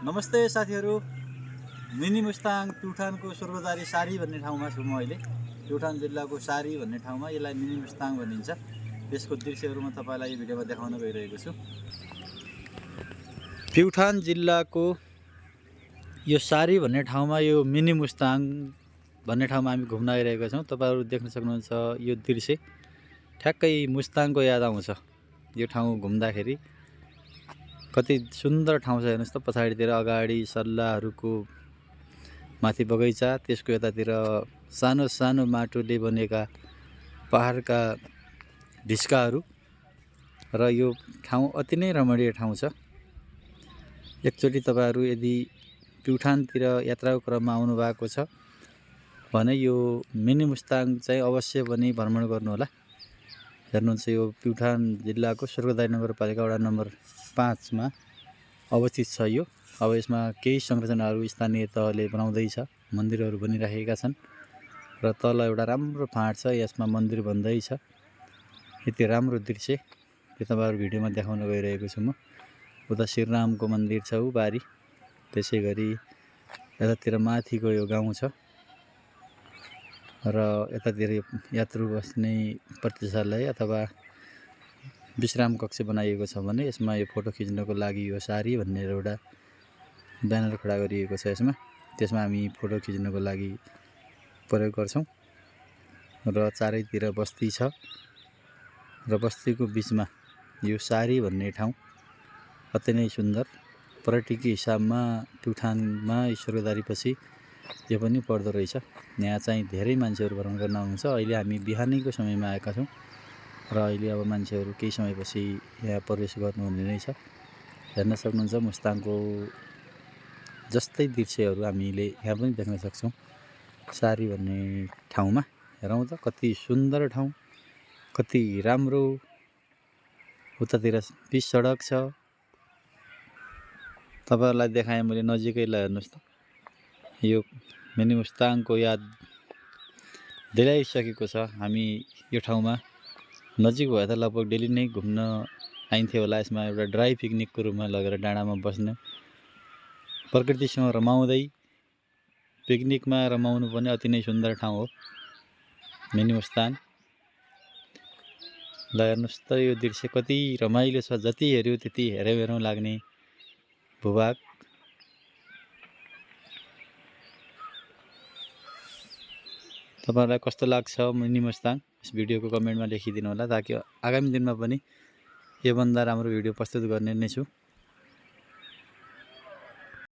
नमस्ते साथीहरू, मिनी मुस्ताङ प्युठानको स्वर्गदारी सारी भन्ने ठाउँमा छु म अहिले। प्युठान जिल्लाको सारी भन्ने ठाउँमा यसलाई मिनी मुस्ताङ भनिन्छ। यसको दृश्यहरू म तपाईँलाई यो भिडियोमा देखाउन गइरहेको छु। प्युठान जिल्लाको यो सारी भन्ने ठाउँमा यो मिनी मुस्ताङ भन्ने ठाउँमा हामी घुम्न आइरहेका छौँ। तपाईँहरू देख्न सक्नुहुन्छ यो दृश्य ठ्याक्कै मुस्ताङको याद आउँछ। यो ठाउँ घुम्दाखेरि कति सुन्दर ठाउँ छ हेर्नुहोस् त। पछाडितिर अगाडि सल्लाहरूको माथि बगैँचा, त्यसको यतातिर सानो सानो माटोले बनेका पहाडका ढिस्काहरू र यो ठाउँ अति नै रमणीय ठाउँ छ। एकचोटि तपाईँहरू यदि प्युठानतिर यात्राको क्रममा आउनु भएको छ भने यो मिनी मुस्ताङ चाहिँ अवश्य पनि भ्रमण गर्नुहोला। हेर्नुहुन्छ यो प्युठान जिल्लाको स्वर्गदारी नगरपालिका वडा नम्बर 5 मा अवस्थित छ यो। अब यसमा केही संरचनाहरू स्थानीय तहले बनाउँदैछ, मन्दिरहरू बनिरहेका छन् र तल एउटा राम्रो फाँट छ, यसमा मन्दिर बन्दैछ। यति राम्रो दृश्य यो तपाईँहरू भिडियोमा देखाउन गइरहेको छु म। उता श्रीरामको मन्दिर छ उ बारी, त्यसै गरी यतातिर माथिको यो गाउँ छ र यतातिर यात्रु बस्ने प्रतिक्षालय अथवा विश्राम कक्ष बनाइएको छ भने यसमा यो फोटो खिच्नको लागि यो सारी भनेर एउटा ब्यानर खडा गरिएको छ यसमा। त्यसमा हामी फोटो खिच्नको लागि प्रयोग गर्छौँ र चारैतिर बस्ती छ र बस्तीको बिचमा यो सारी भन्ने ठाउँ अति नै सुन्दर। पर्यटकीय हिसाबमा प्युठानमा स्वर्गदारी पछि यो पनि पर्दो रहेछ। यहाँ चाहिँ धेरै मान्छेहरू भ्रमण गर्न आउनुहुन्छ। अहिले हामी बिहानीको समयमा आएका छौँ र अहिले अब मान्छेहरू केही समयपछि यहाँ प्रवेश गर्नुहुने नै छ। हेर्न सक्नुहुन्छ मुस्ताङको जस्तै दृश्यहरू हामीले यहाँ पनि देख्न सक्छौँ सारी भन्ने ठाउँमा। हेरौँ त कति सुन्दर ठाउँ, कति राम्रो। उतातिर पिच सडक छ, तपाईँहरूलाई देखाएँ मैले नजिकैलाई। हेर्नुहोस् त यो मिनी मुस्ताङको याद दिलाइसकेको छ। हामी यो ठाउँमा नजिक भए त लगभग डेली नै घुम्न आइन्थ्यो होला। यसमा एउटा ड्राई पिकनिकको रूपमा लगेर डाँडामा बस्ने, प्रकृतिसँग रमाउँदै पिकनिकमा रमाउनु पनि अति नै सुन्दर ठाउँ हो मिनी मुस्ताङ। ल हेर्नुहोस् त यो दृश्य कति रमाइलो छ। जति हेऱ्यो त्यति हेरौँ लाग्ने भूभाग। तपाईँहरूलाई कस्तो लाग्छ मिनी मुस्ताङ यस भिडियोको कमेन्टमा लेखिदिनु होला, ताकि आगामी दिनमा पनि योभन्दा राम्रो भिडियो प्रस्तुत गर्ने नै छु।